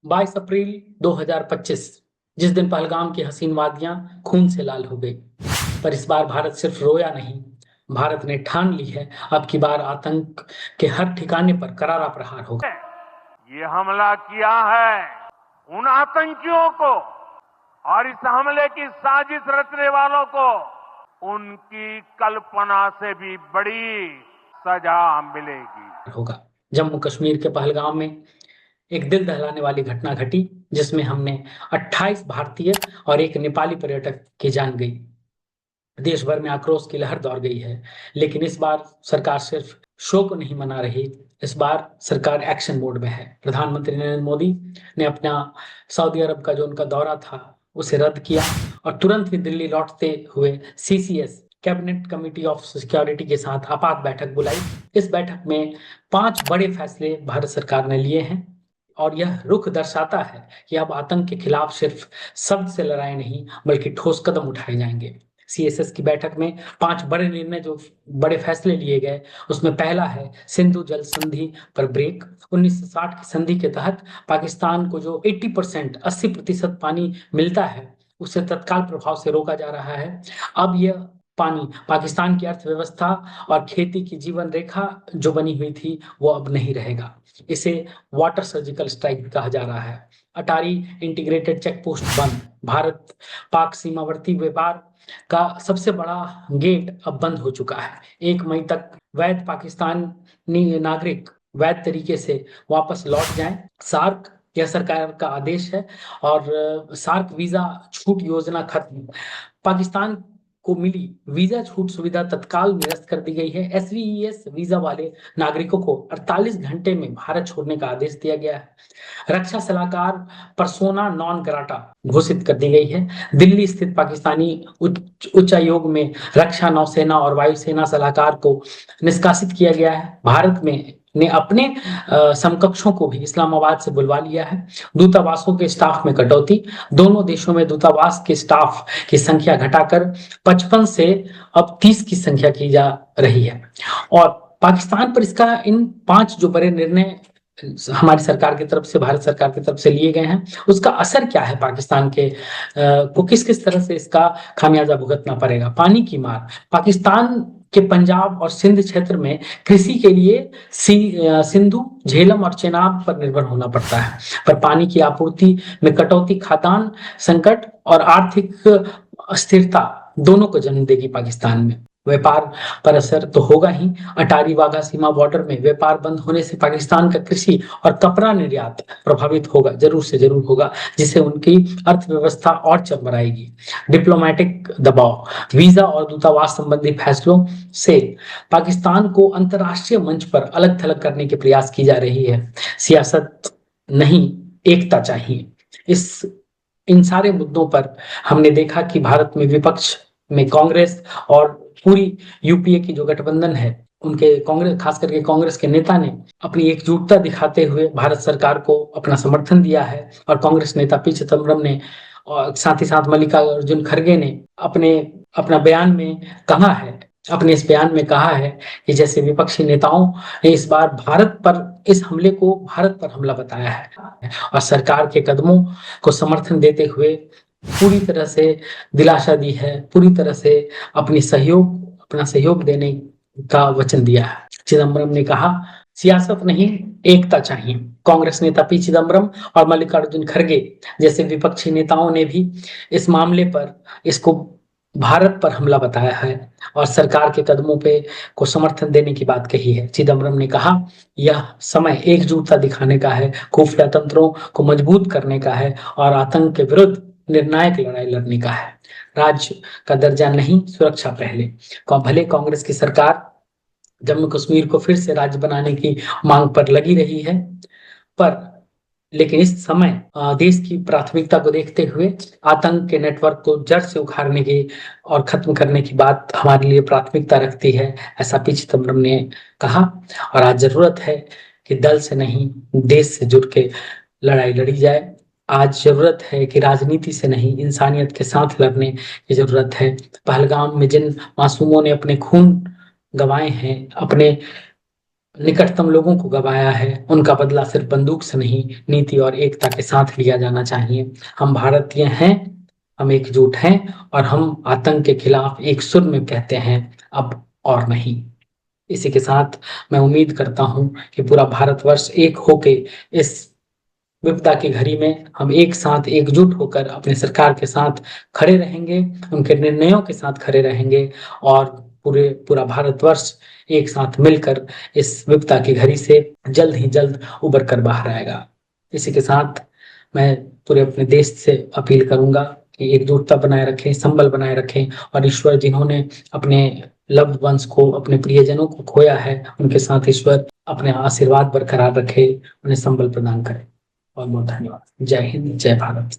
22 अप्रैल 2025, जिस दिन पहलगाम की हसीन वादियां खून से लाल हो गई। पर इस बार भारत सिर्फ रोया नहीं, भारत ने ठान ली है अब की बार आतंक के हर ठिकाने पर करारा प्रहार होगा। ये हमला किया है उन आतंकियों को और इस हमले की साजिश रचने वालों को उनकी कल्पना से भी बड़ी सजा मिलेगी। होगा। जम्मू कश्मीर के पहलगाम में एक दिल दहलाने वाली घटना घटी, जिसमें हमने 28 भारतीय और एक नेपाली पर्यटक की जान गई। देश भर में आक्रोश की लहर दौड़ गई है, लेकिन इस बार सरकार सिर्फ शो को नहीं मना रही। इस बार सरकार एक्शन मोड में है। प्रधानमंत्री नरेंद्र मोदी ने अपना सऊदी अरब का जो उनका दौरा था उसे रद्द किया और तुरंत ही दिल्ली लौटते हुए CCS cabinet committee of security के साथ आपात बैठक बुलाई। इस बैठक में 5 बड़े फैसले भारत सरकार ने लिए हैं और यह रुख दर्शाता है कि अब आतंक के खिलाफ सिर्फ शब्द से लड़ाई नहीं बल्कि ठोस कदम उठाए जाएंगे। सीएसएस की बैठक में 5 बड़े निर्णय जो बड़े फैसले लिए गए, उसमें पहला है सिंधु जल संधि पर ब्रेक। 1960 की संधि के तहत पाकिस्तान को जो 80% पानी मिलता है उसे तत्काल प्रभाव से रोका जा रहा है। अब यह पानी पाकिस्तान की अर्थव्यवस्था और खेती की जीवन रेखा जो बनी हुई थी वो अब नहीं रहेगा। इसे वाटर सर्जिकल स्ट्राइक कहा जा रहा है। अटारी इंटीग्रेटेड चेक पोस्ट बंद। भारत पाक सीमावर्ती व्यापार का सबसे बड़ा गेट अब बंद हो चुका है। 1 मई तक वैध पाकिस्तानी नागरिक वैध तरीके से वापस लौट जाएं। सार्क, यह सरकार का आदेश है और सार्क वीजा छूट योजना खत्म। पाकिस्तान को मिली वीजा छूट सुविधा तत्काल निरस्त कर दी गई है। एसवीईएस वीजा वाले नागरिकों को 48 घंटे में भारत छोड़ने का आदेश दिया गया है। रक्षा सलाहकार परसोना नॉन ग्राटा घोषित कर दी गई है। दिल्ली स्थित पाकिस्तानी उच्चायोग में रक्षा, नौसेना और वायुसेना सलाहकार को निष्कासित किया गया है। भारत में ने अपने समकक्षों को भी इस्लामाबाद से बुलवा लिया है। दूतावासों के स्टाफ में कटौती। दोनों देशों में दूतावास के स्टाफ की संख्या घटाकर 55 से अब 30 की संख्या की जा रही है। और पाकिस्तान पर इसका इन 5 जो बड़े निर्णय हमारी सरकार की तरफ से, भारत सरकार की तरफ से लिए गए हैं, उसका असर क्या है पाकिस्तान के को किस किस तरह से इसका खामियाजा भुगतना पड़ेगा। पानी की मार। पाकिस्तान के पंजाब और सिंध क्षेत्र में कृषि के लिए सिंधु, झेलम और चेनाब पर निर्भर होना पड़ता है। पर पानी की आपूर्ति में कटौती खाद्यान्न संकट और आर्थिक अस्थिरता दोनों को जन्म देगी। पाकिस्तान में व्यापार पर असर तो होगा ही। अटारी वाघा सीमा बॉर्डर में व्यापार बंद होने से पाकिस्तान का कृषि और कपड़ा निर्यात प्रभावित होगा, जरूर से जरूर होगा, जिससे उनकी अर्थव्यवस्था और चरमराएगी। डिप्लोमेटिक दबाव। वीजा और दूतावास संबंधी फैसलों से पाकिस्तान को अंतर्राष्ट्रीय मंच पर अलग थलग करने के प्रयास की जा रही है। सियासत नहीं, एकता चाहिए। इस इन सारे मुद्दों पर हमने देखा कि भारत में विपक्ष में कांग्रेस और पूरी यूपीए की जो गठबंधन है, उनके कांग्रेस, खास करके कांग्रेस के नेता ने अपनी एकजुटता दिखाते हुए भारत सरकार को अपना समर्थन दिया है। और कांग्रेस नेता पी चिदम्बरम ने और साथ ही साथ मल्लिकार्जुन खड़गे ने अपना बयान में कहा है, अपने इस बयान में कहा है कि जैसे विपक्षी नेताओं ने इस बार इस हमले को भारत पर हमला बताया है और सरकार के कदमों को समर्थन देते हुए पूरी तरह से दिलासा दी है, पूरी तरह से अपना सहयोग देने का वचन दिया है। चिदम्बरम ने कहा, सियासत नहीं, एकता चाहिए। कांग्रेस नेता पी चिदम्बरम और मल्लिकार्जुन खड़गे जैसे विपक्षी नेताओं ने भी इस मामले पर इसको भारत पर हमला बताया है और सरकार के कदमों पे को समर्थन देने की बात कही है। चिदम्बरम ने कहा, यह समय एकजुटता दिखाने का है, खुफिया तंत्रों को मजबूत करने का है और आतंक के विरुद्ध निर्णायक लड़ाई लड़ने का है। राज्य का दर्जा नहीं, सुरक्षा पहले। भले कांग्रेस की सरकार जम्मू कश्मीर को फिर से राज्य बनाने की मांग पर लगी रही है, पर लेकिन इस समय देश की प्राथमिकता को देखते हुए आतंक के नेटवर्क को जड़ से उखाड़ने की और खत्म करने की बात हमारे लिए प्राथमिकता रखती है, ऐसा पी चिदम्बरम ने कहा। और आज जरूरत है कि दल से नहीं, देश से जुड़ के लड़ाई लड़ी जाए। आज जरूरत है कि राजनीति से नहीं, इंसानियत के साथ लड़ने की जरूरत है। पहलगाम में जिन मासूमों ने अपने खून गंवाए हैं, अपने निकटतम लोगों को गंवाया है, उनका बदला सिर्फ बंदूक से नहीं, नीति और एकता के साथ लिया जाना चाहिए। हम भारतीय हैं, हम एकजुट हैं और हम आतंक के खिलाफ एक सुर में कहते हैं, अब और नहीं। इसी के साथ मैं उम्मीद करता हूं कि पूरा भारतवर्ष एक होके इस विपदा की घड़ी में हम एक साथ एकजुट होकर अपने सरकार के साथ खड़े रहेंगे, उनके निर्णयों के साथ खड़े रहेंगे और पूरा भारतवर्ष एक साथ मिलकर इस विपदा की घड़ी से जल्द ही जल्द उबर कर बाहर आएगा। इसी के साथ मैं पूरे अपने देश से अपील करूंगा कि एकजुटता बनाए रखें, संबल बनाए रखें और ईश्वर जिन्होंने अपने लव्ड वंस को, अपने प्रियजनों को खोया है, उनके साथ ईश्वर अपने आशीर्वाद बरकरार रखे, उन्हें संबल प्रदान करे। बहुत बहुत धन्यवाद। जय हिंद, जय भारत।